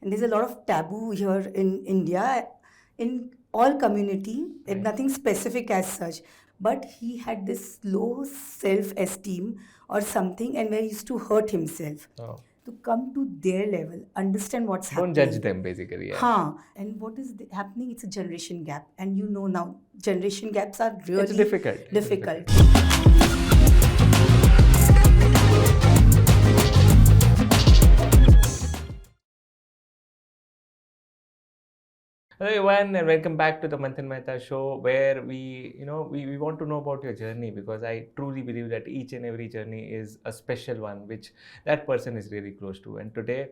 and there's a lot of taboo here in India, in all community, Right. nothing specific as such. But he had this low self-esteem or something, and where he used to hurt himself. Oh. To come to their level, understand what's Don't happening. judge them, basically. Yeah. And what is happening? It's a generation gap, and you know now generation gaps are really It's difficult. It's difficult. Hello everyone, and welcome back to the Manthan Mehta show, where we want to know about your journey, because I truly believe that each and every journey is a special one, which that person is really close to. And today,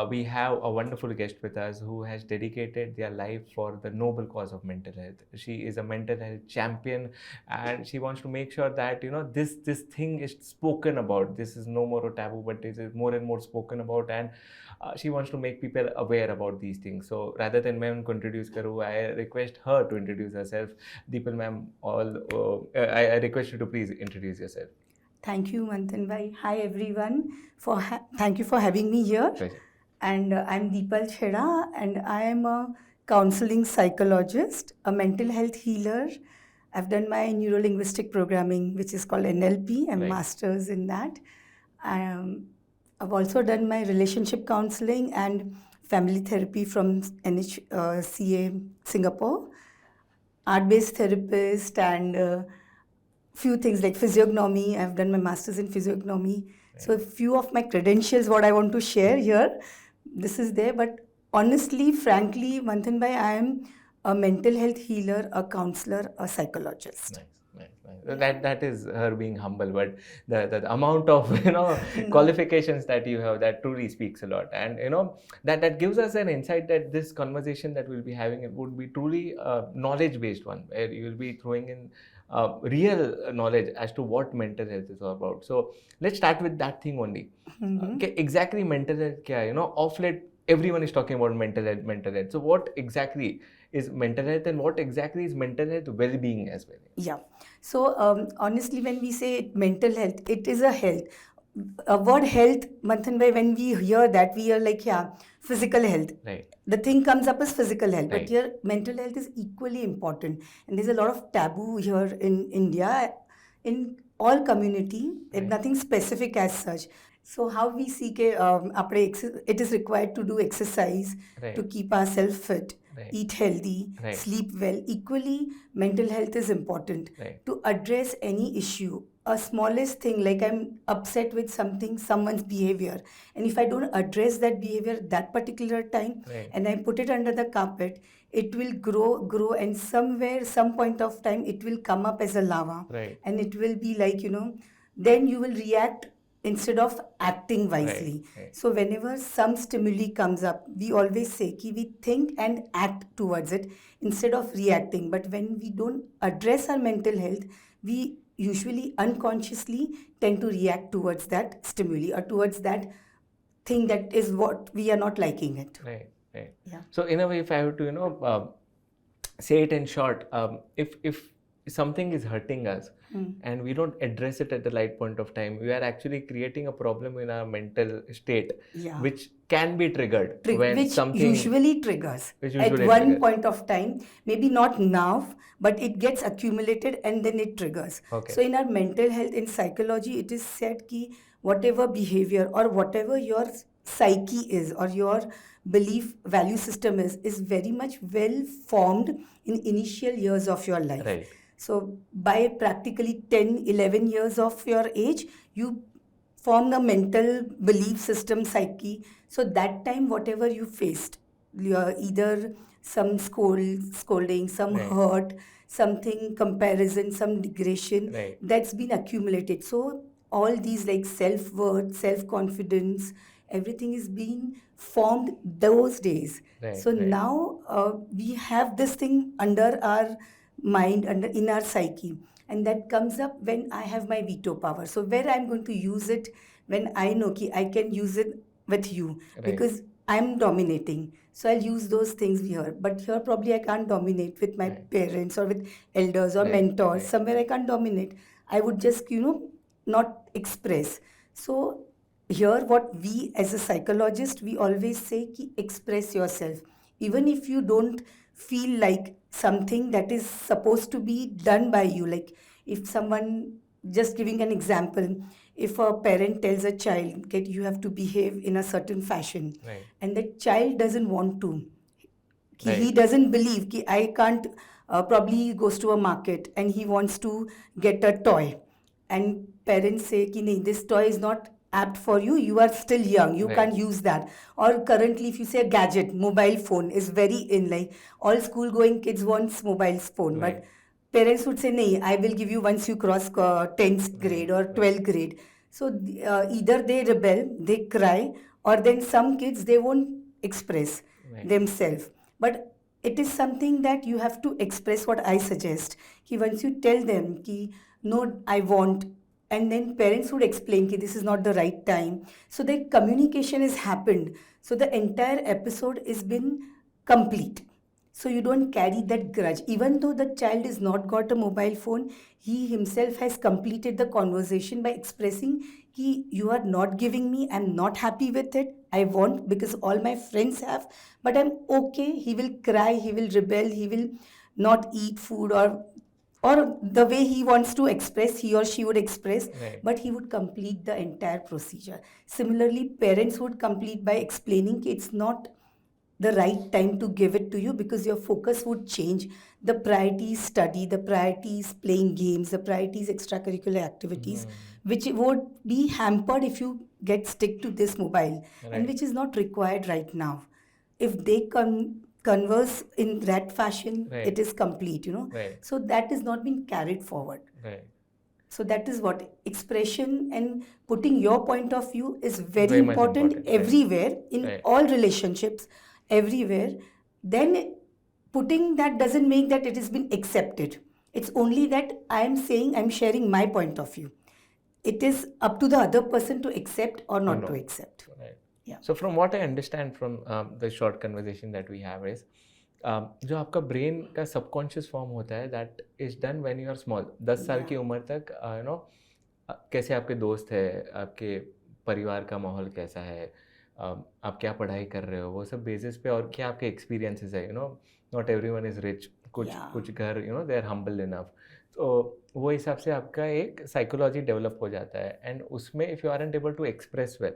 we have a wonderful guest with us who has dedicated their life for the noble cause of mental health. She is a mental health champion, and she wants to make sure that this thing is spoken about. This is no more a taboo, but this is more and more spoken about, and she wants to make people aware about these things. So rather than मैं उनको introduce करूँ, I request her to introduce herself. Deepal ma'am, I request you to please introduce yourself. Thank you, Manthan bhai. Hi everyone. Thank you for having me here. Pleasure. And I'm Dippal Chheda, and I am a counseling psychologist, a mental health healer. I've done my neuro-linguistic programming, which is called NLP. I'm Right. masters in that. I've also done my relationship counseling and family therapy from NHCA Singapore. Art-based therapist and few things like physiognomy. I've done my master's in physiognomy. Right. So a few of my credentials, what I want to share here, this is there. But honestly, frankly, Manthan bhai, I am a mental health healer, a counselor, a psychologist. Nice. That is her being humble, but the amount of qualifications that you have, that truly speaks a lot, and that gives us an insight that this conversation that we'll be having, it would be truly a knowledge based one, where you will be throwing in real knowledge as to what mental health is all about. So let's start with that thing only. Okay, exactly mental health kya hai? Of late everyone is talking about mental health. So what exactly is mental health, and what exactly is mental health well-being as well? Yeah. So honestly, when we say mental health, it is a health. Word health, Manthan bhai, when we hear that, we are like, yeah, physical health. Right. The thing comes up as physical health, Right. but here mental health is equally important. And there's a lot of taboo here in India, in all community, Right. nothing specific as such. So how we see it is required to do exercise Right. to keep ourselves fit, Right. eat healthy, Right. sleep well. Equally, mental health is important. Right. To address any issue. A smallest thing, like I'm upset with someone's behavior, and if I don't address that behavior that particular time, Right. and I put it under the carpet, it will grow, and some point of time, it will come up as a lava. Right. And it will be like, then you will react instead of acting wisely. Right. So whenever some stimuli comes up, we always say ki we think and act towards it instead of reacting. But when we don't address our mental health, we usually unconsciously tend to react towards that stimuli or towards that thing that is what we are not liking it. Right. Yeah. So in a way, if I have to say it in short, if something is hurting us and we don't address it at the right point of time, we are actually creating a problem in our mental state, Yeah. which can be triggered when Which something usually triggers at one point of time, maybe not now, but it gets accumulated and then it triggers. Okay. So in our mental health, in psychology, it is said ki whatever behavior or whatever your psyche is or your belief value system is very much well formed in initial years of your life. Right. So by practically 10, 11 years of your age, you form a mental belief system, psyche. So that time, whatever you faced, either some scolding, some Right. hurt, something comparison, some degradation, Right. that's been accumulated. So all these like self-worth, self-confidence, everything is being formed those days. Right, So right. now we have this thing under our mind, in our psyche, and that comes up when I have my veto power. So where I'm going to use it, when I know ki I can use it with you, Right. because I'm dominating, so I'll use those things here. But here probably I can't dominate with my Right. parents or with elders or Right, mentors. right. Somewhere I can't dominate. I would just not express. So here what we as a psychologist, we always say ki express yourself. Even if you don't feel like something that is supposed to be done by you. Like if someone, just giving an example, if a parent tells a child that you have to behave in a certain fashion, Right. and the child doesn't want to, he Right. doesn't believe कि I can't, probably he goes to a market and he wants to get a toy, and parents say कि नहीं, this toy is not apt for you, you are still young, you Right. can't use that. Or currently if you say a gadget, mobile phone is very in, like all school going kids wants mobile phone, Right. but parents would say nahi, I will give you once you cross 10th grade or 12th grade. So either they rebel, they cry, or then some kids they won't express Right. themselves. But it is something that you have to express. What I suggest, कि once you tell them कि no, I want, and then parents would explain कि this is not the right time, so the communication has happened, so the entire episode has been complete. So you don't carry that grudge. Even though the child is not got a mobile phone, he himself has completed the conversation by expressing कि you are not giving me, I'm not happy with it, I want because all my friends have, but I'm okay. He will cry, he will rebel, he will not eat food, or the way he wants to express, he or she would express, Right. but he would complete the entire procedure. Similarly, parents would complete by explaining कि it's not the right time to give it to you because your focus would change. The priorities study, the priorities playing games, the priorities extracurricular activities, which would be hampered if you get stick to this mobile, and Right. which is not required right now. If they converse in that fashion, Right. it is complete, Right. So that is not being carried forward. Right. So that is what expression and putting your point of view is very Very much important important, right. everywhere, in Right. all relationships, everywhere. Then putting that doesn't make that it has been accepted. It's only that I am saying, I'm sharing my point of view. It is up to the other person to accept or not to accept. Right. Yeah. So from what I understand from the short conversation that we have is जो आपका brain का subconscious form होता है that is done when you are small 10 साल की उम्र तक कैसे आपके दोस्त है, आपके परिवार का माहौल कैसा है, आप क्या पढ़ाई कर रहे हो, वो सब बेसिस पे, और क्या आपके एक्सपीरियंसेस है, नॉट एवरीवन इज रिच, कुछ घर दे आर हम्बल इनफ, तो वो हिसाब से आपका एक साइकोलॉजी डेवलप हो जाता है, एंड उसमें if you aren't able to express well,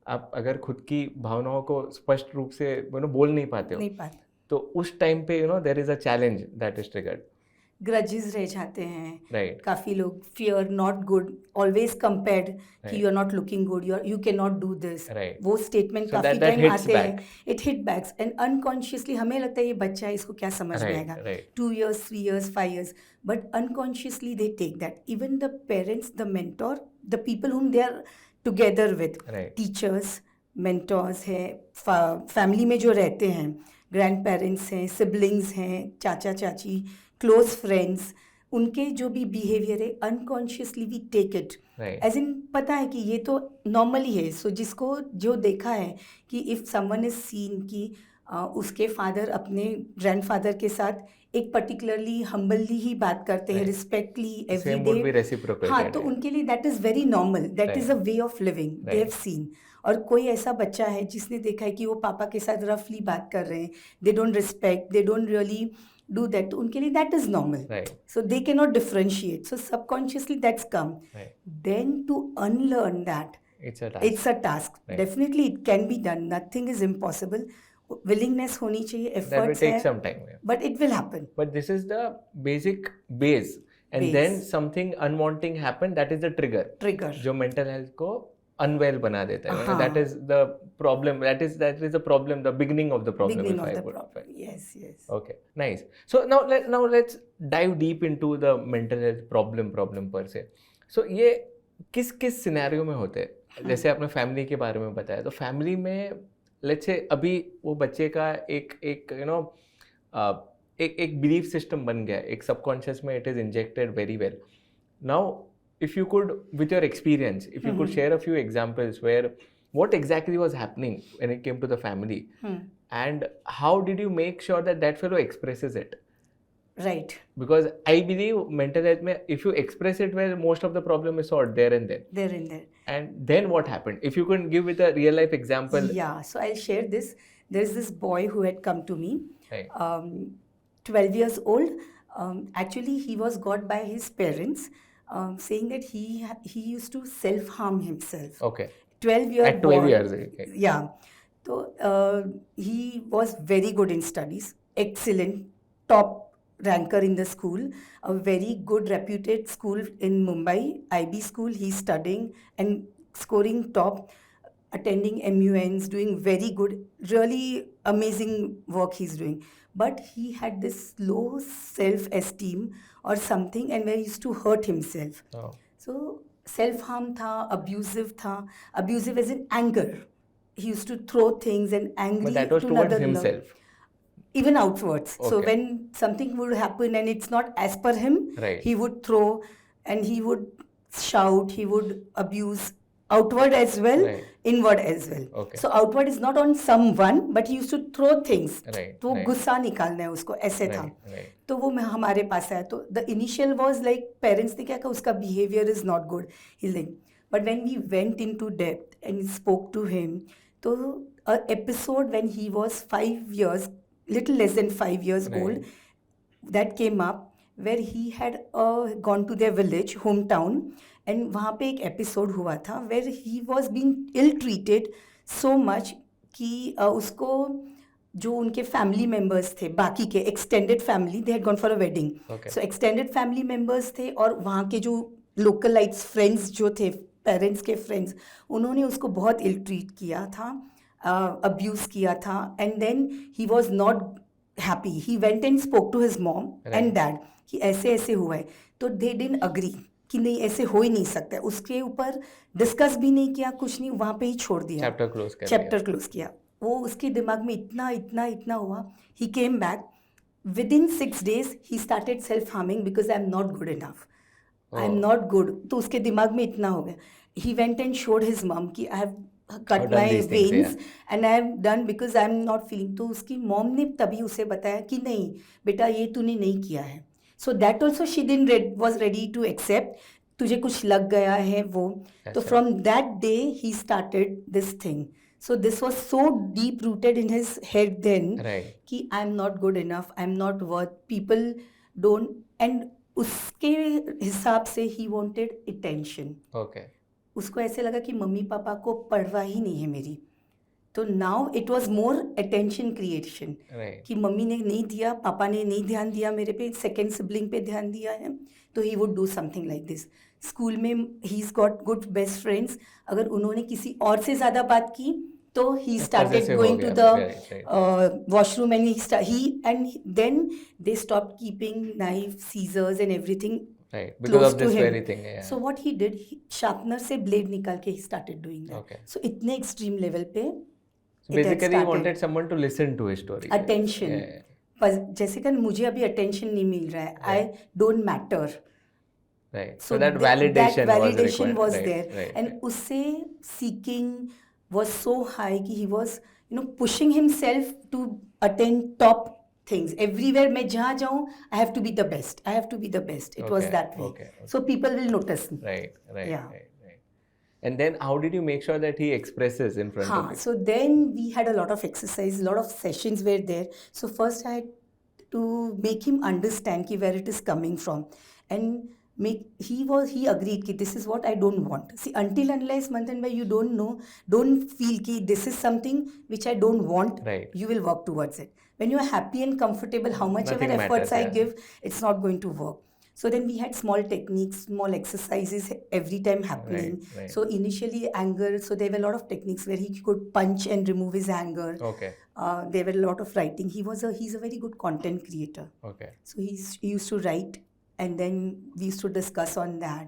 आप अगर खुद की भावनाओं को स्पष्ट रूप से बोल नहीं पाते हो, तो उस टाइम पे there is a challenge that is triggered. Grudges रह जाते हैं. Right. काफ़ी लोग fear, not good, always compared कि you are not looking good, you can not do this. वो स्टेटमेंट काफ़ी टाइम आते हैं. It hit backs and unconsciously हमें लगता है ये बच्चा है, इसको क्या समझ में आएगा, 2 years, 3 years, 5 years, but unconsciously they take that. Even the parents, the mentor, the people whom they are together with, teachers, mentors हैं, फैमिली में जो रहते हैं, ग्रैंड पेरेंट्स हैं, सिबलिंग्स हैं, चाचा चाची, क्लोज फ्रेंड्स, उनके जो भी बिहेवियर है unconsciously we take it as in, पता है कि ये तो नॉर्मल ही है. सो जिसको जो देखा है कि इफ़ समवन इज सीन कि उसके फादर अपने ग्रैंडफादर के साथ एक पर्टिकुलरली हम्बली ही बात करते हैं, रिस्पेक्टली एवरीडे, हाँ, तो उनके लिए that is very normal, that is a way of living they have seen. और कोई ऐसा बच्चा है जिसने देखा है कि वो पापा के साथ रफली बात कर रहे हैं, they don't respect, they don't really do that, तो उनके लिए that is normal. Right. So they cannot differentiate. So subconsciously that's come. Right. Then to unlearn that, it's a task. Right. Definitely it can be done. Nothing is impossible. Willingness होनी चाहिए, efforts that will take some time, but it will happen. But this is the basic base, and then something unwanting happen, that is the trigger जो mental health को unwell बना देता है. That is the problem. That is the problem. The beginning of the problem. Yes. Okay, nice. So now let's dive deep into the mental health problem per se. So ये किस scenario में होते हैं? जैसे आपने फैमिली के बारे में बताया, तो फैमिली में लेट्स से अभी वो बच्चे का एक बिलीफ सिस्टम बन गया, एक सबकॉन्शियस में it is injected very well. Now if you could, with your experience, if you could share a few examples where what exactly was happening when it came to the family, and how did you make sure that fellow expresses it? Right. Because I believe mental health mein, if you express it well, most of the problem is solved there and then. There and there. And then what happened? If you can give with a real life example. Yeah, so I'll share this. There's this boy who had come to me, Right. 12 years old. Actually, he was got by his parents, saying that he used to self-harm himself. Okay. 12-year At 12 boy. years. Okay. Yeah. So he was very good in studies, excellent, top ranker in the school, a very good reputed school in Mumbai, IB school. He's studying and scoring top, attending MUNs, doing very good, really amazing work he's doing. But he had this low self-esteem or something, and where he used to hurt himself. Oh. So self-harm tha, abusive as in anger. He used to throw things and angry But that was to towards another himself. Even outwards. So Okay. when something would happen and it's not as per him, Right. he would throw and he would shout, he would abuse outward as well, Right. inward as well. Okay. So outward is not on someone, but he used to throw things. Right. तो Right. गुस्सा निकालना है उसको, ऐसे था. Right. Right. तो वो हमारे पास आया. तो the initial was like parents ने क्या कहा, उसका behavior is not good. He's like, but when we went into depth and spoke to him, तो a episode when he was 5 years, little less than 5 years Right. old, that came up where he had gone to their village, hometown, and वहाँ पे एक episode हुआ था where he was being ill treated so much कि उसको जो उनके family members थे बाकी के extended family, they had gone for a wedding. So extended family members थे और वहाँ के जो लोकलाइट्स फ्रेंड्स जो थे, पेरेंट्स के फ्रेंड्स, उन्होंने उसको बहुत इल ट्रीट किया था, अब्यूज़ किया था. And then he was not happy. He went and spoke to his mom and dad कि ऐसे ऐसे हुआ है. तो दे डिडंट अग्री कि नहीं ऐसे हो ही नहीं सकता. उसके ऊपर डिस्कस भी नहीं किया, कुछ नहीं, वहाँ पे ही छोड़ दिया, चैप्टर क्लोज किया. वो उसके दिमाग में इतना हुआ. He came back within 6 days he started self harming because I am not good enough, I am not good. तो उसके दिमाग में इतना हो गया. He went and showed his mom कि I have cut my veins and I am done because I am not feeling. तो उसकी मॉम ने तभी उसे बताया कि नहीं बेटा ये तूने नहीं किया है. So that also she didn't was ready to accept. तुझे कुछ लग गया है वो. तो from that day he started this thing. So this was so deep rooted in his head then, right, कि I am not good enough, I am not worth, people don't, and उसके हिसाब से he wanted attention. Okay. उसको ऐसे लगा कि mummy papa को परवाह ही नहीं है मेरी. तो now it was more attention creation. Right. कि मम्मी ने नहीं दिया, पापा ने नहीं ध्यान दिया मेरे पे, सेकेंड सिबलिंग पे ध्यान दिया है, तो he would do something like this. School में he's got good best friends. अगर उन्होंने किसी और से ज़्यादा बात की तो he started going to the washroom and then they stopped keeping knife, scissors and everything. Right, because of this very thing. Yeah. So what he did, sharpener से blade निकाल के he started doing that. Okay. So इतने extreme level पे. So basically he wanted someone to listen to his story. Attention. Yeah. पर जैसे कि मुझे अभी attention नहीं मिल रहा है. I don't matter. Right. So that validation was right, there. Right, and right. उससे seeking was so high कि he was pushing himself to attain top things. Everywhere मैं जहाँ जाऊँ I have to be the best. It was that way. Okay. So people will notice me. Right. Yeah. Right. And then how did you make sure that he expresses in front of you? So then we had a lot of exercise, a lot of sessions were there. So first I had to make him understand कि where it is coming from. And he agreed कि this is what I don't want. See, until unless Manthan bhai you don't feel कि this is something which I don't want, right, you will work towards it. When you are happy and comfortable, how much ever efforts I give, it's not going to work. So then we had small techniques, small exercises every time happening. Right. So initially anger, so there were a lot of techniques where he could punch and remove his anger. Okay. There were a lot of writing. He's a very good content creator. Okay. So he used to write. And then we used to discuss on that.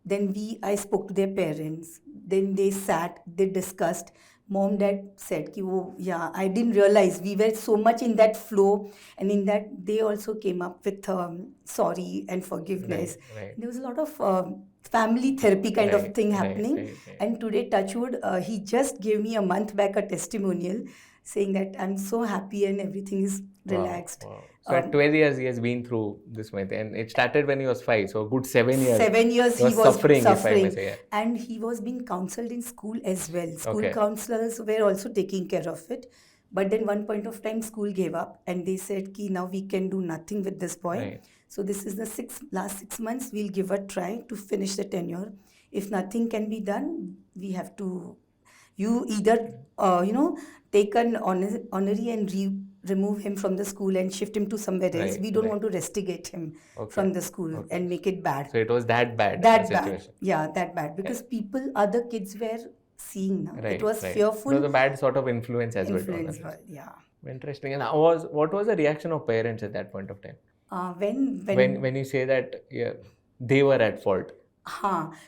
Then I spoke to their parents. Then they sat, they discussed. Mom, dad said, I didn't realize we were so much in that flow. And in that, they also came up with sorry and forgiveness. Right. There was a lot of family therapy kind of thing right, happening. right. And today, touchwood, he just gave me a month back a testimonial saying that I'm so happy and everything is relaxed. Wow. So at 12 years, he has been through this much, and it started when he was 5. So a good 7 years. 7 years He was suffering, if I may say. Yeah. and he was being counseled in school as well. School Okay. counselors were also taking care of it. But then one point of time, school gave up and they said, "Ki now we can do nothing with this boy. Right. So this is the last 6 months. We'll give a try to finish the tenure. If nothing can be done, we have to. You either take an honorary and remove him from the school and shift him to somewhere else. Right, We don't right. want to restigate him Okay. from the school and make it bad. So it was that bad. That the bad. situation. Yeah, that bad. Because other kids were seeing now. Right, It was right. fearful. It was a bad sort of influence as well. Yeah. Interesting. And what was the reaction of parents at that point of time? When you say that they were at fault.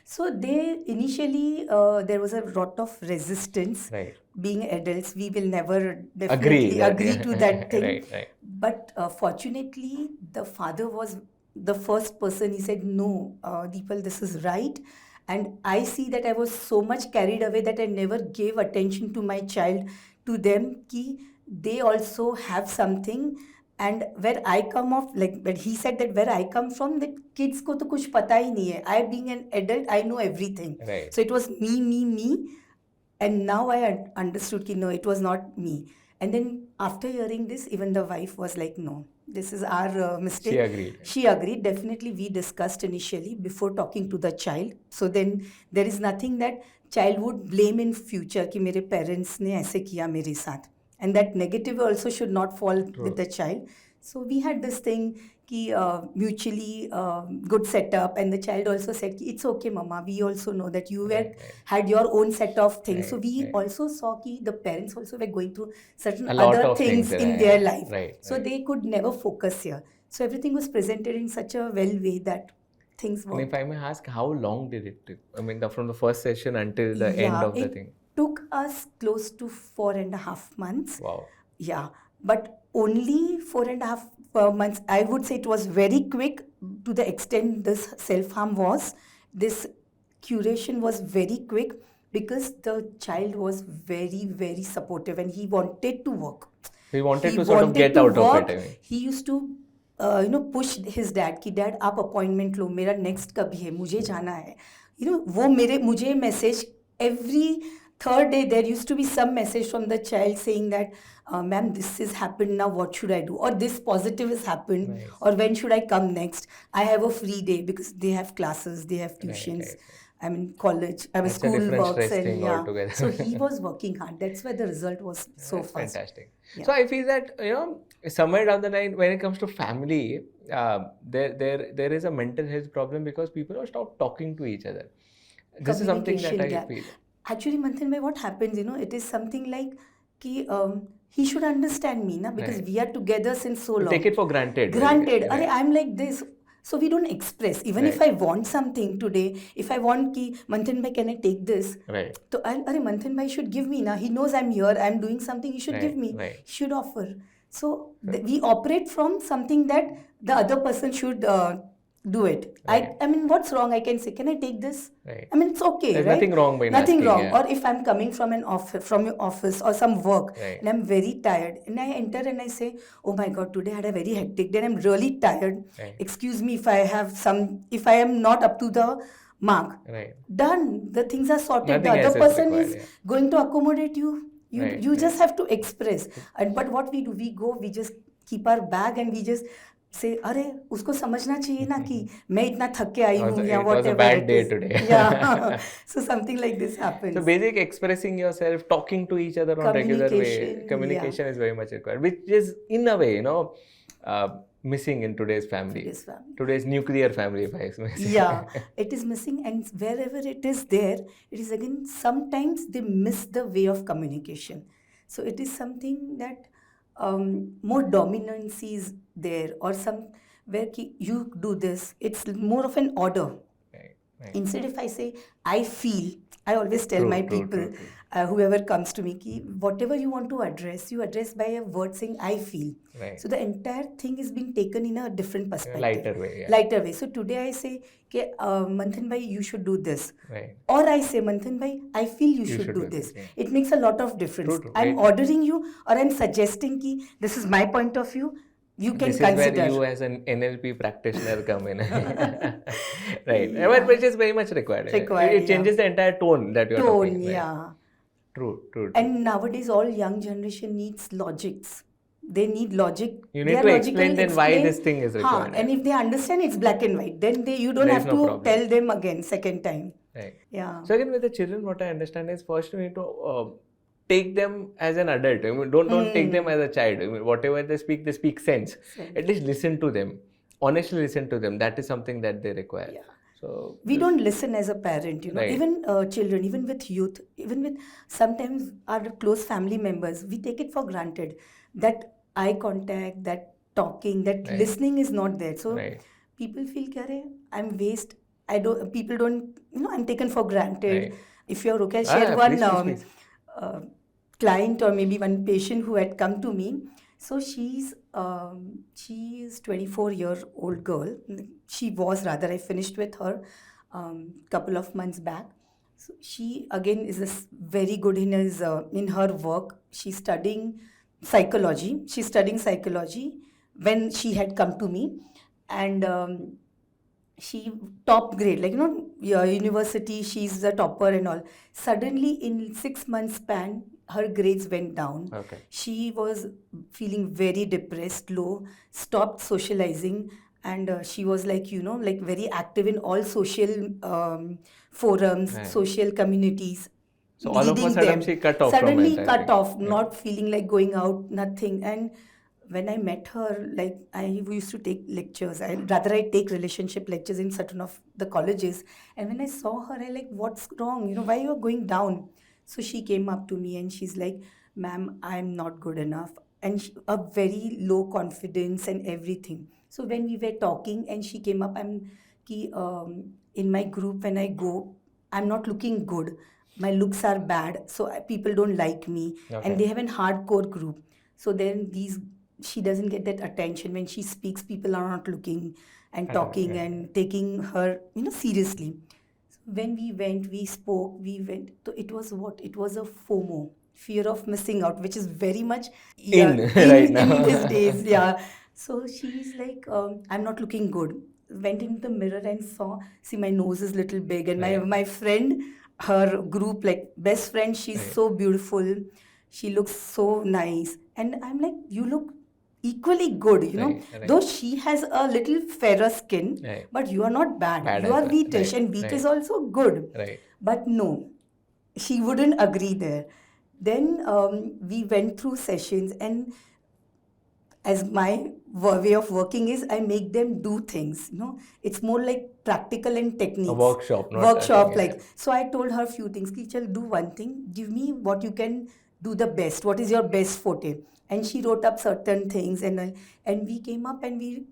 So they initially there was a lot of resistance. Right. Being adults, we will never definitely agree to that thing. Right. But fortunately, the father was the first person. He said, "No, Deepal, this is right." And I see that I was so much carried away that I never gave attention to my child, to them, ki they also have something. And where I come off, like when he said that where I come from, that kids ko to kuch pata hi nahi hai. I being an adult, I know everything. Right. So it was me. And now I understood that no, it was not me. And then after hearing this, even the wife was like, "No, this is our mistake." She agreed. Definitely, we discussed initially before talking to the child. So then there is nothing that child would blame in future कि मेरे parents ने ऐसे किया मेरे साथ. And that negative also should not fall with the child. So we had this thing ki mutually good setup, and the child also said ki it's okay, mama. We also know that you had your own set of things. So we also saw ki the parents also were going through certain other things in their life. So they could never focus here. So everything was presented in such a well way that things worked. And if I may ask, how long did it take? I mean, from the first session until the end of the thing? Took us close to 4.5 months. Wow. Yeah, but only 4.5 months. I would say it was very quick to the extent this self-harm was. This curation was very quick because the child was very, very supportive and he wanted to work. He wanted to sort of get out of it. I mean. He used to push his dad कि dad आप appointment लो, मेरा next कभी है, मुझे जाना है. वो मुझे message every third day there used to be some message from the child saying that, "Ma'am, this has happened now, what should I do? Or this positive has happened, or when should I come next? I have a free day," because they have classes, they have tuitions. I'm in college, school works, and so he was working hard. That's why the result was so fast. Fantastic. Yeah. So I feel that somewhere down the line, when it comes to family, there is a mental health problem because people have stopped talking to each other. This is something that I feel. Actually, Manthan bhai, what happens, it is something like ki, he should understand me, na? Because we are together since so long. Take it for granted. I'm like this. So we don't express. Even if I want something today, if I want ki, Manthan bhai, can I take this? Right. So Manthan bhai should give me, na? He knows I'm here, I'm doing something, he should give me. He should offer. So we operate from something that the other person should do it. I mean, what's wrong? I can say, can I take this? I mean, it's okay. There's nothing wrong by nothing asking, wrong. Yeah. Or if I'm coming from your office or some work, and I'm very tired, and I enter and I say, "Oh my God, today I had a very hectic day, and I'm really tired. Excuse me if I am not up to the mark." Done. The things are sorted. Nothing the other person required, is going to accommodate you. You just have to express. But what we do, we just keep our bag and we just say, अरे उसको समझना चाहिए ना कि मैं इतना थक के आई हूँ या whatever. It was a bad day today. Yeah. So something like this happens. So basic expressing yourself, talking to each other on regular way, communication is very much required, which is in a way, missing in today's family. Today's nuclear family, if I may say. Yeah, it is missing, and wherever it is there, it is again, sometimes they miss the way of communication. So it is something that more dominance is there, or some where you do this. It's more of an order. Right. Instead, if I say, I feel, I always tell my people, whoever comes to me, ki, whatever you want to address, you address by a word saying, I feel. Right. So the entire thing is being taken in a different perspective. Lighter way, yeah. Lighter way. So today I say, ke, Manthan bhai, you should do this. Right. Or I say, Manthan bhai, I feel you should do this. Yeah. It makes a lot of difference. True, I'm right. ordering you, or I'm suggesting ki, this is my point of view. You can this consider. Is where you as an NLP practitioner come in. Right. Yeah. Which is very much required. It changes the entire tone that you're talking. Right? Yeah. True. And nowadays all young generation needs logics. They need logic. You need to explain then why this thing is required. And if they understand, it's black and white. Then you don't have to tell them again second time. Right. Yeah. So again with the children, what I understand is first you need to take them as an adult. I mean, don't take them as a child. I mean, whatever they speak sense. At least listen to them. Honestly listen to them. That is something that they require. Yeah. So we don't listen as a parent, you know. Right. Even children, even with youth, even with sometimes our close family members, we take it for granted that eye contact, that talking, that listening is not there. So people feel, I'm waste. People don't, you know, I'm taken for granted. If you're okay, I'll share one client or maybe one patient who had come to me. So she is 24-year-old girl. She was rather. I finished with her couple of months back. So she again is very good in her work. She's studying psychology. She's studying psychology when she had come to me, and she top grade, like, you know, university. She's a topper and all. Suddenly, in 6 months span, her grades went down. Okay. She was feeling very depressed, low, stopped socializing, and she was like, you know, like very active in all social forums, social communities. So all of a sudden she cut off. Suddenly cut off, not feeling like going out, nothing. And when I met her, like we used to take lectures. I take relationship lectures in certain of the colleges. And when I saw her, I like, what's wrong? You know, why you are going down? So she came up to me and she's like, ma'am, I'm not good enough. And a very low confidence and everything. So when we were talking and she came up, in my group, when I go, I'm not looking good. My looks are bad. So people don't like me. Okay. And they have a hardcore group. So then she doesn't get that attention. When she speaks, people are not looking and talking and taking her, you know, seriously. When we spoke, so it was what? It was a FOMO, fear of missing out, which is very much in these days. Yeah. So she's like, I'm not looking good. Went into the mirror and see my nose is little big. And my friend, her group, like best friend, she's so beautiful. She looks so nice. And I'm like, you look equally good, you know, though she has a little fairer skin, but you are not bad. You are wheatish, and wheat is also good. But no, she wouldn't agree there. Then we went through sessions, and as my way of working is, I make them do things, you know. It's more like practical and techniques. A workshop, like. So I told her a few things. Kichal, do one thing. Give me what you can do the best. What is your best forte? And she wrote up certain things, and we came up, and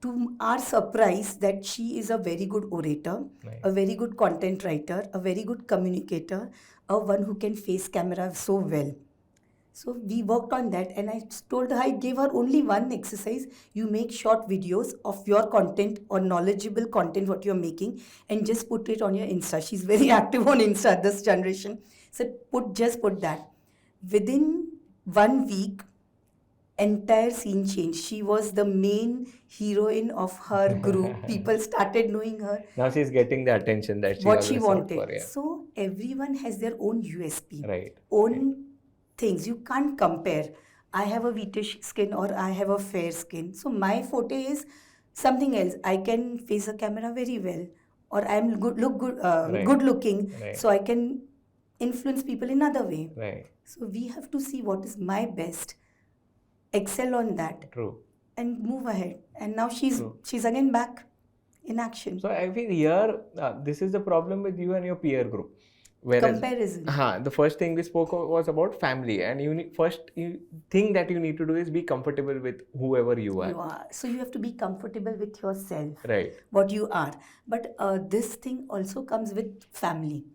to our surprise, that she is a very good orator, a very good content writer, a very good communicator, one who can face camera so well. So we worked on that, and I told her, I gave her only one exercise. You make short videos of your content or knowledgeable content, what you're making, and just put it on your Insta. She's very active on Insta, this generation. So just put that. Within 1 week, entire scene changed. She was the main heroine of her group. People started knowing her. Now she's getting the attention that she wanted. For, So everyone has their own USP, own things. You can't compare. I have a wheatish skin or I have a fair skin. So my forte is something else. I can face a camera very well, or I'm good looking. So I can influence people in another way. So we have to see what is my best, excel on that, and move ahead. And now she's again back in action. So I feel here, this is the problem with you and your peer group. Whereas, Comparison. the first thing we spoke of was about family, and thing that you need to do is be comfortable with whoever you are. You are. So you have to be comfortable with yourself, Right. what you are. But this thing also comes with family.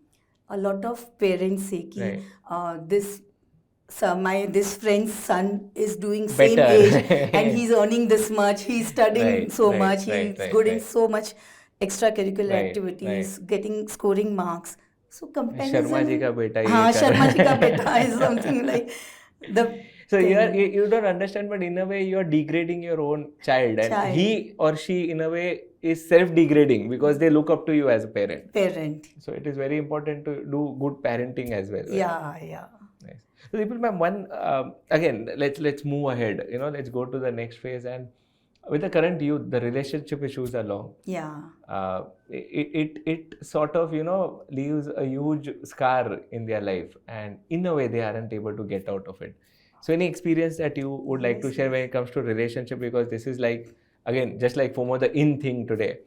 A lot of parents say ki, Right. this friend's son is doing same Better. age and he's earning this much, he's studying Right, so right, much, right, he's right, good in right. so much extracurricular Right, activities, right. scoring marks. So comparison. Sharma ji ka beta ye हाँ, kar Sharma ji raha ka hai. beta is something like the So thing. you don't understand, but in a way you are degrading your own child, and Child. he or she in a way is self-degrading because they look up to you as a parent. So it is very important to do good parenting as well. Right? Yeah. Nice. So Dippal ma'am, again, let's move ahead. Let's go to the next phase. And with the current youth, the relationship issues are long. Yeah. It sort of leaves a huge scar in their life, and in a way they aren't able to get out of it. So any experience that you would like to share when it comes to relationship, because this is like, again, just like FOMO, the in thing today,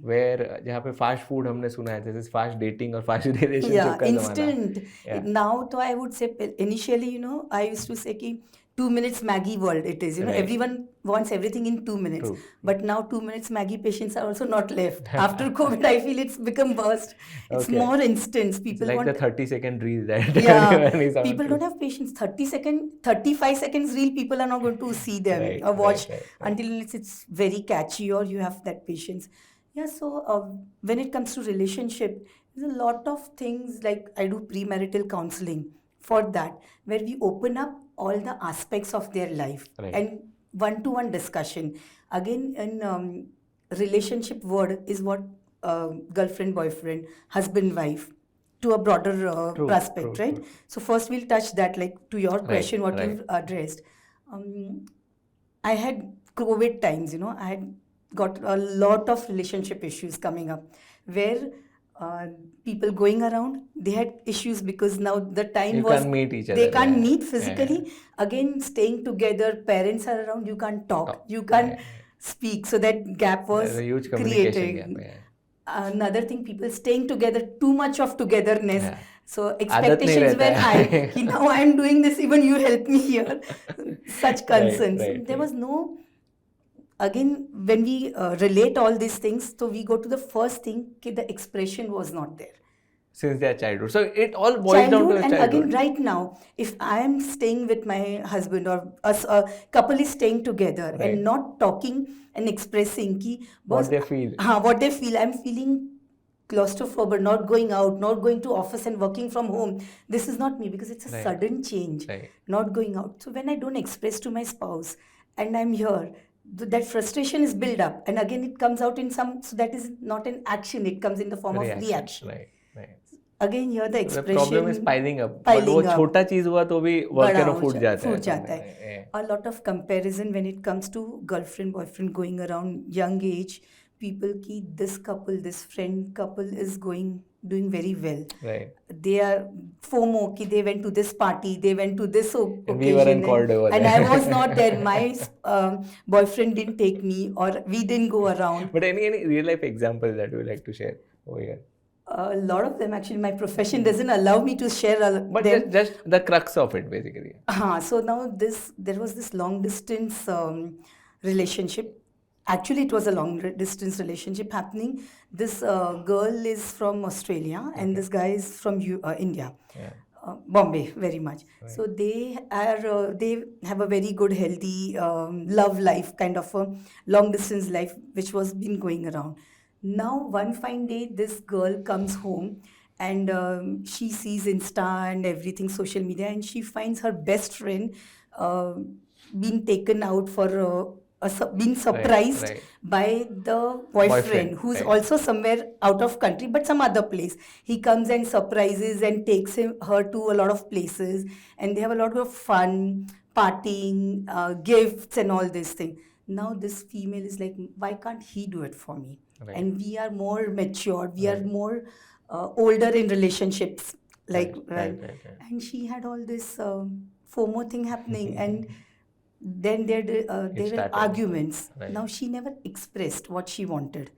where जहाँ पे fast food हमने सुना है, this is fast dating or fast relationship का ज़माना. Instant. Yeah. Now, I would say initially, I used to say ki 2 minutes Maggie world it is. Right. Everyone wants everything in 2 minutes. True. But now 2 minutes Maggie patients are also not left. After COVID, I feel it's become worse. It's Okay. more instance. People It's like want the 30-second reel that yeah, everyone is on people to. don't have patience. 35 seconds reel, people are not going to see them Right, or watch right. until it's very catchy or you have that patience. Yeah, so when it comes to relationship, there's a lot of things like I do premarital counseling for that, where we open up all the aspects of their life Right. and one-to-one discussion. Again, in relationship word is what girlfriend, boyfriend, husband, wife, to a broader prospect, right? True. So first we'll touch that, like to your question, what right. you've addressed. I had COVID times, I had got a lot of relationship issues coming up where people going around, they had issues because now the time You was can't meet each other. they can't Yeah. meet physically. Again, staying together, parents are around, you can't talk. You can't speak. So that gap was There's a huge communication created. gap. Yeah. Another thing, people staying together, too much of togetherness. Yeah. So आदत नहीं expectations रहता were है. high. Ki now I am doing this, even you help me here. Such concerns. Right. There was no. Again, when we relate all these things, so we go to the first thing, ki the expression was not there. Since their childhood. So it all boils down to the And childhood. again, right now, if I am staying with my husband or a couple is staying together and not talking and expressing ki, what they feel. What they feel. I'm feeling claustrophobic, not going out, not going to office and working from home. This is not me because it's a sudden change, not going out. So when I don't express to my spouse and I'm here, that frustration is built up. And again, it comes out in some, so that is not an action, it comes in the form of reaction. Right. Again, here the expression. The problem is piling up. But वो छोटा चीज हुआ तो भी work फूट जाता है. A lot of comparison when it comes to girlfriend, boyfriend going around young age. People ki this couple, this friend couple is doing very well. Right. They are FOMO ki they went to this party, they went to this occasion. And we weren't called over and there. I was not there. My boyfriend didn't take me or we didn't go around. But any real life examples that you would like to share over here? A lot of them actually. My profession doesn't allow me to share them. But just the crux of it basically. So now there was this long distance relationship. Actually, it was a long distance relationship happening. This girl is from Australia and this guy is from India. Yeah. Bombay, very much. Right. So they have a very good, healthy love life, kind of a long distance life, which was been going around. Now, one fine day, this girl comes home and she sees Insta and everything, social media, and she finds her best friend being taken out for being surprised by the boyfriend who's also somewhere out of country, but some other place. He comes and surprises and takes her to a lot of places, and they have a lot of fun, partying, gifts and all this thing. Now this female is like, why can't he do it for me? And we are more mature, we are more older in relationships, and she had all this FOMO thing happening and then there were arguments. Now she never expressed what she wanted.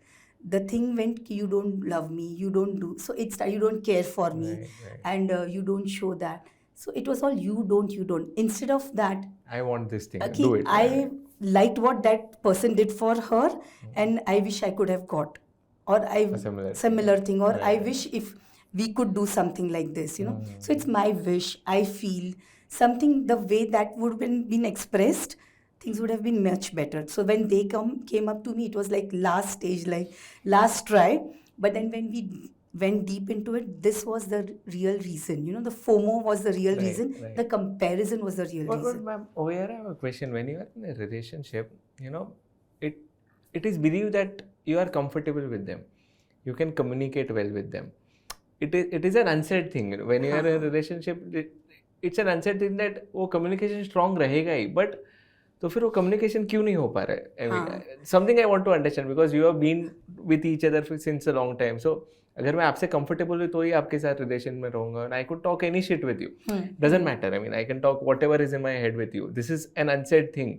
the thing went, you don't love me, you don't do, so it's you don't care for me, Right. and you don't show that. So it was all you don't. Instead of that, I want this thing. okay, Do it. I liked what that person did for her, and I wish I could have got, or A similar thing. similar thing, or I Right. wish if we could do something like this, you know. So it's Mm. my wish. I feel something, the way that would have been expressed, things would have been much better. So when they came up to me, it was like last stage, like last try. But then when we went deep into it, this was the real reason. You know, the FOMO was the real Right, reason. right. The comparison was the real But reason. ma'am, over here I have a question. When you are in a relationship, you know, it is believed that you are comfortable with them. You can communicate well with them. It is an unsaid thing. When you are in a relationship, it's an unsaid thing that वो communication strong रहेगा ही. But तो फिर वो communication क्यों नहीं हो पा रहा है? I mean, something I want to understand, because you have been with each other since a long time. So अगर मैं आपसे comfortable हूँ तो ही आपके साथ relation में रहूँगा. And I could talk any shit with you. Doesn't matter. I mean, I can talk whatever is in my head with you. This is an unsaid thing.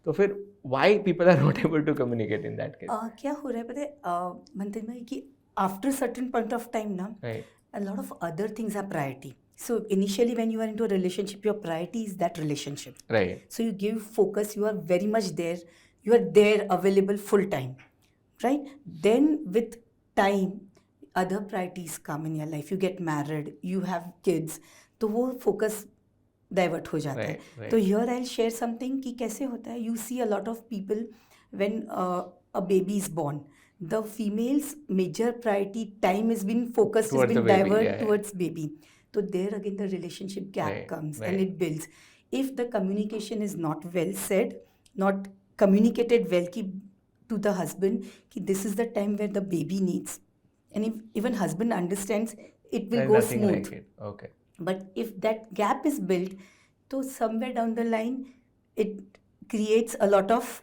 तो फिर why people are not able to communicate in that case? क्या हो रहा है पता है मंथन भाई, कि after a certain point of time ना, Right. a lot of other things are priority. So initially when you are into a relationship, your priority is that relationship. Right. So you give focus, you are very much there, you are there available full time, right? Then with time, other priorities come in your life. You get married, you have kids, तो वो focus divert हो जाता है. Right. तो here I'll share something कि कैसे होता है. You see a lot of people when a baby is born, the female's major priority time is being focused, Towards is being the baby, diverted yeah. towards baby. So there again the relationship gap Right, comes right. and it builds. If the communication is not well said, not communicated well to the husband, कि this is the time where the baby needs, and if even husband understands, it will There's go nothing smooth. like it. Okay. But if that gap is built, so somewhere down the line, it creates a lot of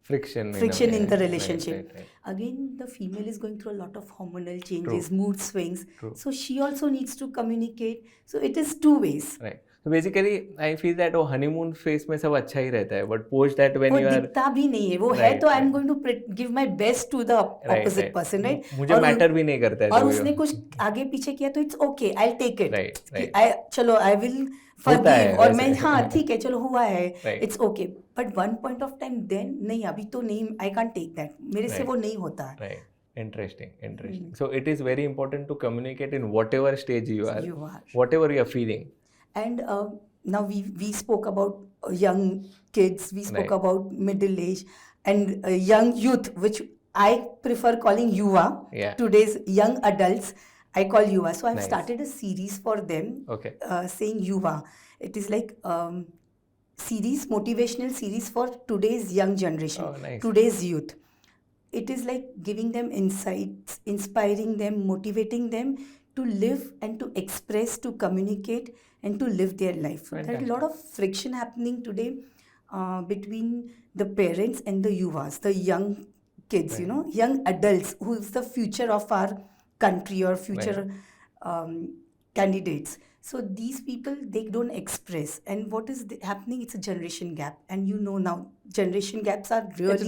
Friction in the Right, relationship. right. Again, the female is going through a lot of hormonal changes, mood swings. True. So she also needs to communicate. So it is two ways. Right. So basically, I feel that वो honeymoon phase में सब अच्छा ही रहता है, but post that when वो you are दिखता भी नहीं है, वो है Right, तो I am right. Going to give my best to the opposite person, right? मुझे मैटर भी नहीं करता है और जो उसने ये- कुछ आगे पीछे किया तो it's okay, I take it, Right, right. चलो आई विल होता है फॉरगिव, और वैसे। मैं हाँ ठीक है चलो हुआ है, Right. It's okay. But one point of time then नहीं, अभी तो नहीं, आई कांट टेक दैट, मेरे से Right. वो नहीं होता है. Right. Interesting. So it is very important to communicate in whatever stage you are, whatever you are feeling. And now we spoke about young kids, we spoke Right. about middle age and young youth, which I prefer calling yuva. Yeah. Today's young adults, I call yuva. So I've Nice. started a series for them, Okay. saying yuva. It is like series, motivational series for today's young generation, Oh, nice. today's youth. It is like giving them insights, inspiring them, motivating them to live and to express, to communicate, and to live their life. So there's a lot of friction happening today between the parents and the yuvas, the young kids, Right. you know, young adults, who is the future of our country or future candidates. So these people, they don't express. And what is happening? It's a generation gap. And you know now, generation gaps are really It's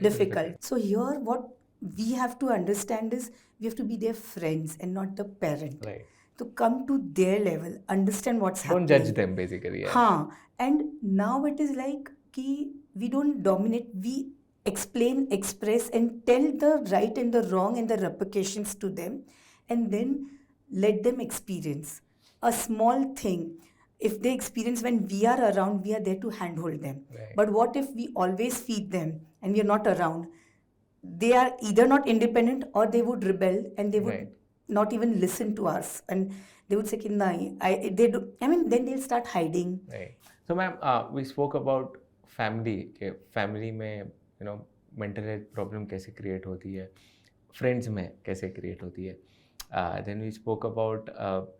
difficult. So here, what we have to understand is, we have to be their friends and not the parent. Right. To come to their level, understand what's happening. Don't judge them, basically. Yeah. हाँ. And now it is like कि we don't dominate, we explain, express, and tell the right and the wrong and the repercussions to them, and then let them experience a small thing. If they experience when we are around, we are there to handhold them. Right. But what if we always feed them and we are not around? They are either not independent, or they would rebel, and they would Right. not even listen to us, and they would say कि नहीं, they do. I mean, then they'll start hiding. Right. So ma'am, we spoke about family. कि family में mental health problem कैसे create होती है, friends में कैसे create होती है. Then we spoke about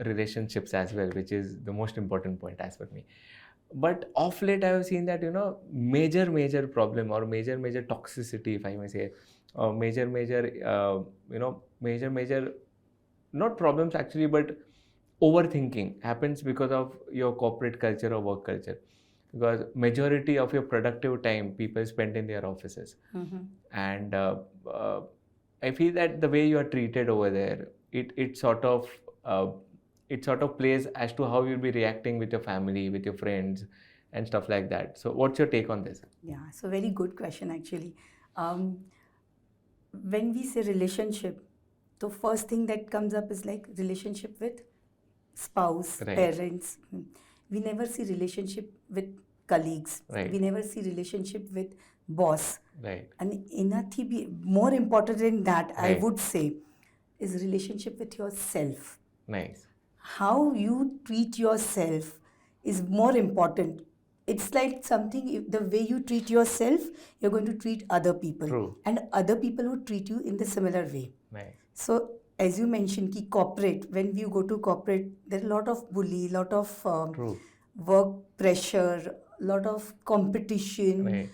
relationships as well, which is the most important point as per me. But of late, I have seen that major problem or major toxicity, if I may say, or major not problems actually, but overthinking happens because of your corporate culture or work culture. Because majority of your productive time people spend in their offices, and I feel that the way you are treated over there, it sort of plays as to how you'll be reacting with your family, with your friends, and stuff like that. So, what's your take on this? Yeah, so very good question actually. Um, when we say relationship, the first thing that comes up is like relationship with spouse, Right. parents. We never see relationship with colleagues. Right. We never see relationship with boss. Right. And inathi be more important than that, I Right. would say, is relationship with yourself. Nice. How you treat yourself is more important. It's like something, if the way you treat yourself, you're going to treat other people. True. And other people would treat you in the similar way. Nice. So, as you mentioned, ki corporate, when you go to corporate, there are a lot of bully, lot of True. work pressure, lot of competition. Right.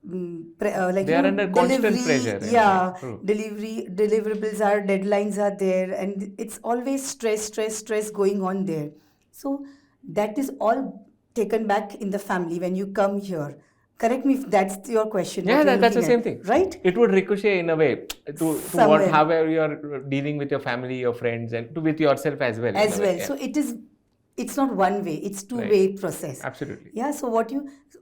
Like They are under constant pressure. Yeah, True. deliverables are, deadlines are there, and it's always stress going on there. So that is all taken back in the family when you come here. Correct me if that's your question. Yeah, what you're that's the looking same at, thing. right? It would ricochet in a way to what, Somewhere. however you are dealing with your family, your friends, and with yourself as well. As in a way. well. Yeah. So it's not one way, it's two-way process. Absolutely. Yeah, so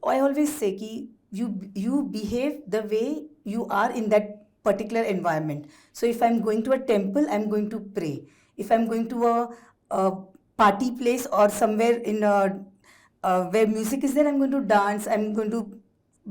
I always say ki you behave the way you are in that particular environment. So if I'm going to a temple, I'm going to pray. If I'm going to a party place or somewhere in where music is there, I'm going to dance, I'm going to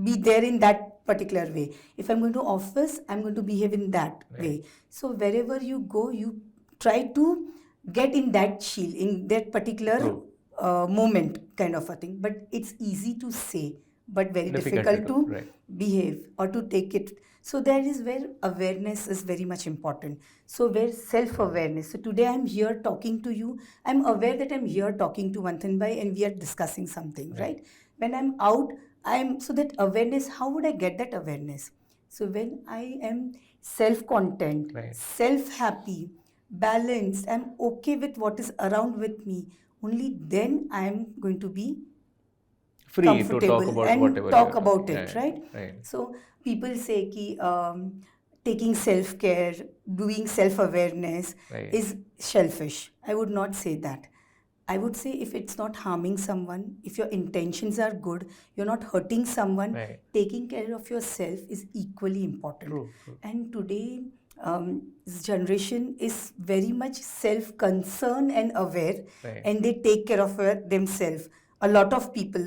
be there in that particular way. If I'm going to office, I'm going to behave in that way. So wherever you go, you try to get in that shield, in that particular moment, kind of a thing. But it's easy to say, but very difficult to behave or to take it. So that is where awareness is very much important. So where self-awareness. So today I'm here talking to you. I'm aware that I'm here talking to Manthan Bhai and we are discussing something, right? When I'm out, so that awareness, how would I get that awareness? So when I am self-content, self-happy, balanced, I'm okay with what is around with me, only then I'm going to be free comfortable to talk about and whatever talk about it, right? Right. So people say ki taking self-care, doing self-awareness is selfish. I would not say that. I would say if it's not harming someone, if your intentions are good, you're not hurting someone, taking care of yourself is equally important. True. And today, this generation is very much self-concerned and aware, and they take care of themselves. A lot of people,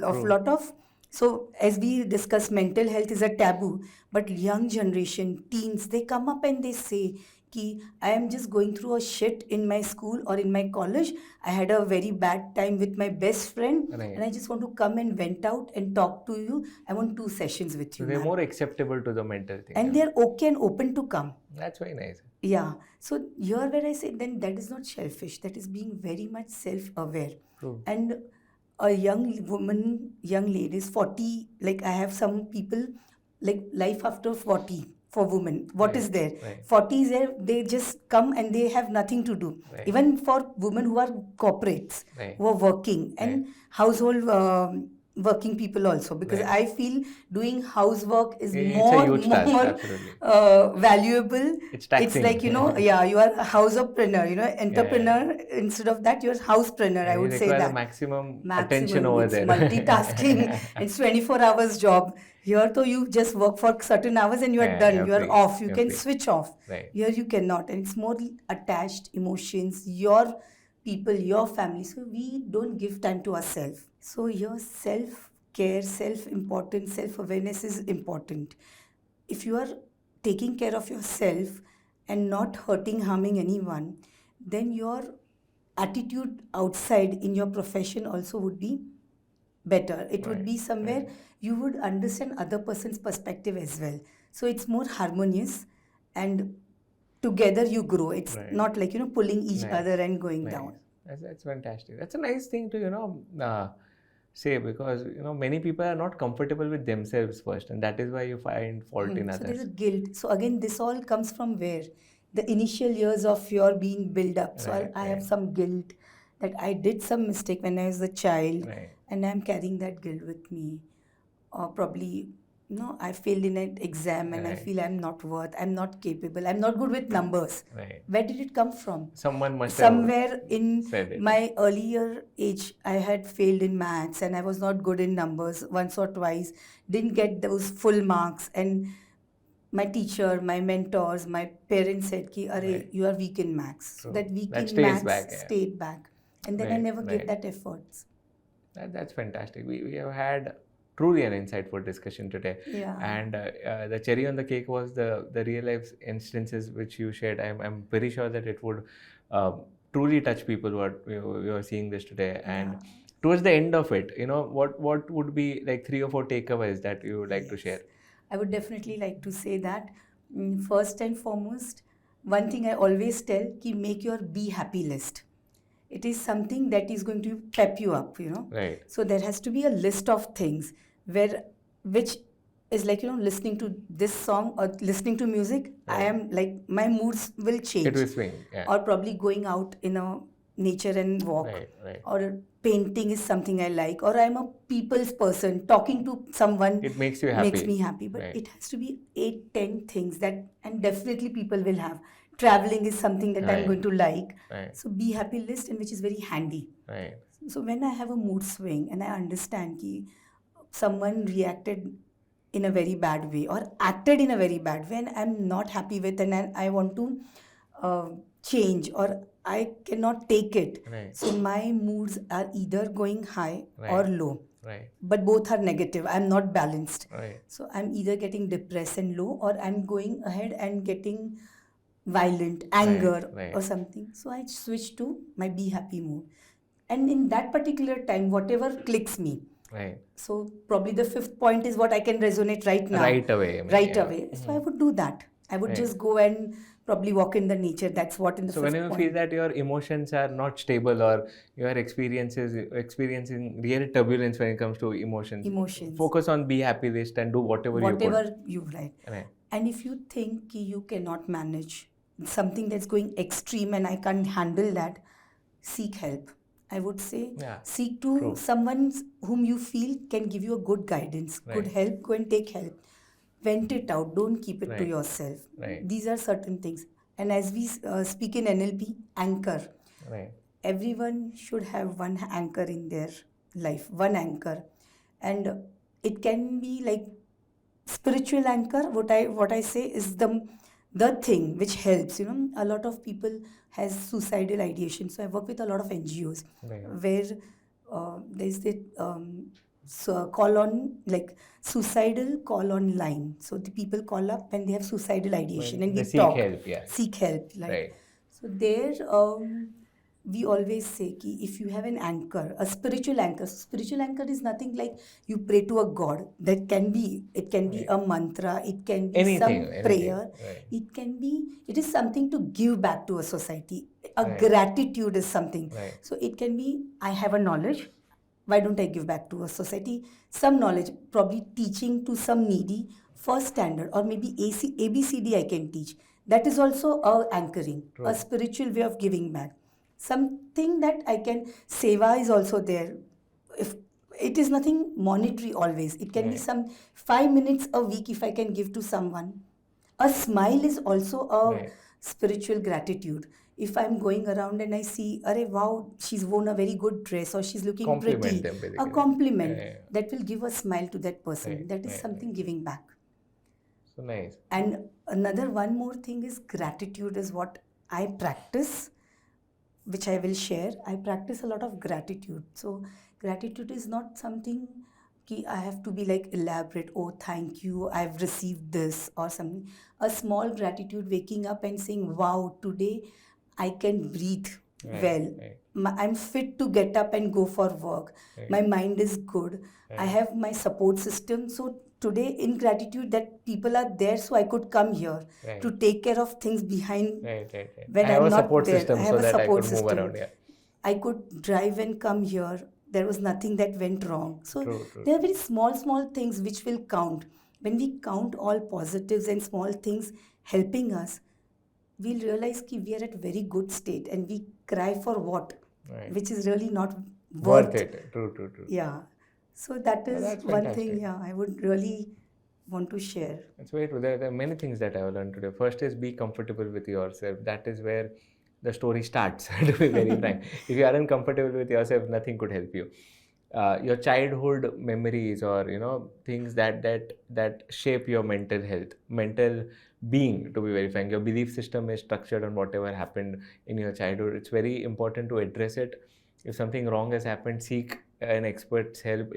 so as we discussed, mental health is a taboo, but young generation, teens, they come up and they say, ki, I am just going through a shit in my school or in my college. I had a very bad time with my best friend and I just want to come and vent out and talk to you. I want 2 sessions with you. So they're more acceptable to the mental thing. And they're okay and open to come. That's very nice. Yeah. So here where I say, then that is not selfish. That is being very much self-aware. True. And a young woman, young ladies, 40, like I have some people, like life after 40 for women. What is there? 40 is there, they just come and they have nothing to do. Even for women who are corporates, who are working, and household working people also, because I feel doing housework is more valuable. It's taxing. It's like, you are a housepreneur, entrepreneur. Instead of that, you're a housepreneur. I would say that. Maximum attention over there. Multitasking. It's 24 hours job. Here, though, you just work for certain hours and you are done. You are off. You can switch off. Here, you cannot. And it's more attached emotions, your people, your family. So we don't give time to ourselves. So your self-care, self-importance, self-awareness is important. If you are taking care of yourself and not hurting, harming anyone, then your attitude outside in your profession also would be better. It would be somewhere you would understand other person's perspective as well. So it's more harmonious and together you grow. It's not like, pulling each other and going down. That's fantastic. That's a nice thing to, say, because, many people are not comfortable with themselves first, and that is why you find fault in others. So there's a guilt. So again, this all comes from where? The initial years of your being built up. So I have some guilt that I did some mistake when I was a child, and I'm carrying that guilt with me. Or probably no, I failed in an exam and I Right. feel I'm not worth, I'm not capable, I'm not good with numbers. Right. Where did it come from? Someone must have Somewhere in said it. my earlier age, I had failed in maths and I was not good in numbers once or twice, didn't get those full marks. And my teacher, my mentors, my parents said, Ki, Are, Right. you are weak in maths. So True. that weak That in stays maths back, yeah. stayed back. And then I Right, never gave right. that efforts. That's fantastic. We have had truly an insightful discussion today. Yeah. And the cherry on the cake was the real life instances which you shared. I'm very sure that it would truly touch people who are seeing this today. And Yeah. towards the end of it, what would be like 3 or 4 takeaways that you would like to share? I would definitely like to say that first and foremost, one thing I always tell, ki make your be happy list. It is something that is going to pep you up, Right. So there has to be a list of things which is like, listening to this song or listening to music. I Right. am like, my moods will change. It will swing. Yeah. Or probably going out in a nature and walk. Right. Right. Or painting is something I like. Or I'm a people's person. Talking to someone It makes you happy. makes me happy. But Right. it has to be 8, 10 things that, and definitely people will have. Traveling is something that I'm Right. going to like. Right. So be happy list, and which is very handy. Right. So when I have a mood swing and I understand ki someone reacted in a very bad way or acted in a very bad way and I'm not happy with, and I want to change, or I cannot take it. Right. So my moods are either going high or Right. low. Right. But both are negative. I'm not balanced. Right. So I'm either getting depressed and low, or I'm going ahead and getting violent, anger, right. or something. So I switch to my be happy mood. And in that particular time, whatever clicks me. Right. So probably the 5th point is what I can resonate right now. Right away. Right away. So I would do that. I would Right. just go and probably walk in the nature. That's what in the So 5th when you point. feel that your emotions are not stable or you are experiencing real turbulence when it comes to emotions, focus on be happy list and do whatever you write. Right. And if you think you cannot manage something that's going extreme and I can't handle that, seek help. I would say seek to someone whom you feel can give you a good guidance, good help. Go and take help. Vent it out. Don't keep it to yourself. Right. These are certain things. And as we speak in NLP, anchor. Right. Everyone should have one anchor in their life, one anchor. And it can be like spiritual anchor. What I say is the thing which helps. A lot of people has suicidal ideation. So I work with a lot of NGOs where there's the call on, like suicidal call on line. So the people call up when they have suicidal ideation and we talk. Seek help. Right. So there we always say ki if you have an anchor, a spiritual anchor. So spiritual anchor is nothing like you pray to a god. It can be a mantra, it can be anything, some prayer. Right. It is something to give back to a society. A gratitude is something. Right. So it can be, I have a knowledge. Why don't I give back to a society? Some knowledge, probably teaching to some needy, first standard, or maybe ABCD I can teach. That is also a anchoring, a spiritual way of giving back. Something that I can, seva is also there. If it is nothing monetary always, it can be some 5 minutes a week if I can give to someone. A smile is also a spiritual gratitude. If I'm going around and I see, arey wow, she's worn a very good dress or she's looking pretty, a compliment that will give a smile to that person. That is something giving back. So nice. And one more thing is gratitude is what I practice, which I will share. I practice a lot of gratitude. So gratitude is not something ki I have to be like elaborate. Oh, thank you, I've received this or something. A small gratitude, waking up and saying, wow, today I can breathe well. I'm fit to get up and go for work. My mind is good. I have my support system. So today, in gratitude that people are there, so I could come here to take care of things behind. When I have I'm a not support there, system I have so a that I support could system. move around. I could drive and come here. There was nothing that went wrong. So True. there are very small things which will count. When we count all positives and small things helping us, we'll realize that we are at very good state and we cry for what, which is really not worth it. True. Yeah. So that is one thing. Yeah, I would really want to share? That's very true. There are many things that I have learned today. First is be comfortable with yourself. That is where the story starts, to be very frank. If you aren't comfortable with yourself, nothing could help you. Your childhood memories, or things that shape your mental health, mental being, to be very frank. Your belief system is structured on whatever happened in your childhood. It's very important to address it. If something wrong has happened, seek an expert's help.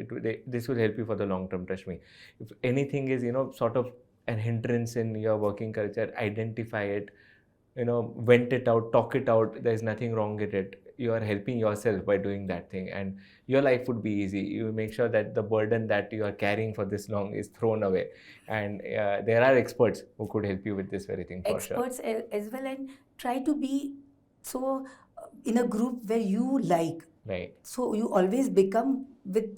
This will help you for the long term, trust me. If anything is sort of an hindrance in your working culture, identify it, vent it out, talk it out. There's nothing wrong with it. You are helping yourself by doing that thing, and your life would be easy. You make sure that the burden that you are carrying for this long is thrown away, and there are experts who could help you with this very thing, for sure. Experts as well, and try to be so in a group where you like. Right. So you always become the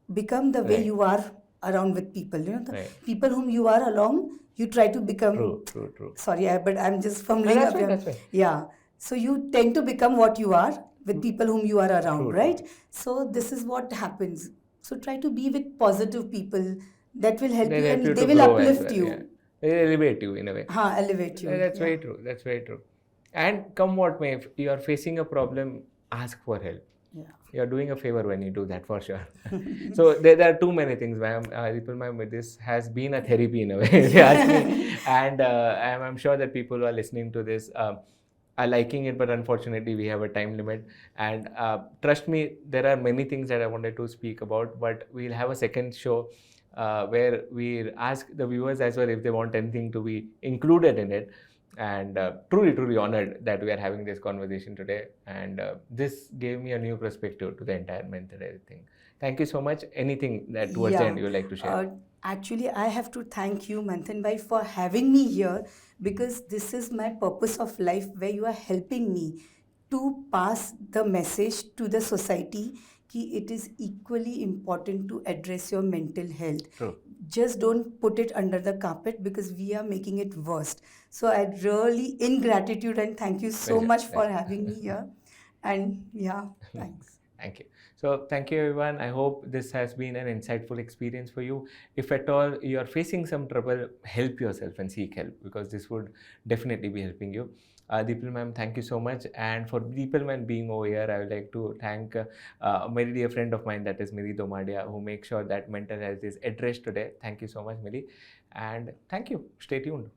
way Right. you are around with people. The Right. people whom you are along, you try to become. True. Sorry, but I'm just fumbling That's up fine, here. that's fine. Yeah. So you tend to become what you are with people whom you are around, True. right? So this is what happens. So try to be with positive people that will help They'll you, help and you they to will grow as uplift well, you. yeah. They elevate you in a way. Elevate you. That's Yeah. very true. That's very true. And come what may, if you are facing a problem, ask for help. Yeah. You're doing a favor when you do that, for sure. So there are too many things, ma'am. Dippal ma'am, this has been a therapy in a way, if you ask me. And I'm sure that people who are listening to this are liking it, but unfortunately we have a time limit. And trust me, there are many things that I wanted to speak about, but we'll have a second show where we'll ask the viewers as well if they want anything to be included in it. And truly honored that we are having this conversation today, and this gave me a new perspective to the entire mental health thing. Thank you so much. Anything that towards the end you would like to share? Actually, I have to thank you, Manthan bhai, for having me here, because this is my purpose of life, where you are helping me to pass the message to the society कि it is equally important to address your mental health. True. Just don't put it under the carpet, because we are making it worse. So I really, in gratitude, and thank you so much for having me here. And yeah, thanks. Thank you. So thank you, everyone. I hope this has been an insightful experience for you. If at all you are facing some trouble, help yourself and seek help, because this would definitely be helping you. Dippal ma'am, thank you so much. And for Dippal ma'am being over here, I would like to thank a very dear friend of mine, that is Miri Domadia, who makes sure that mental health is addressed today. Thank you so much, Miri. And thank you. Stay tuned.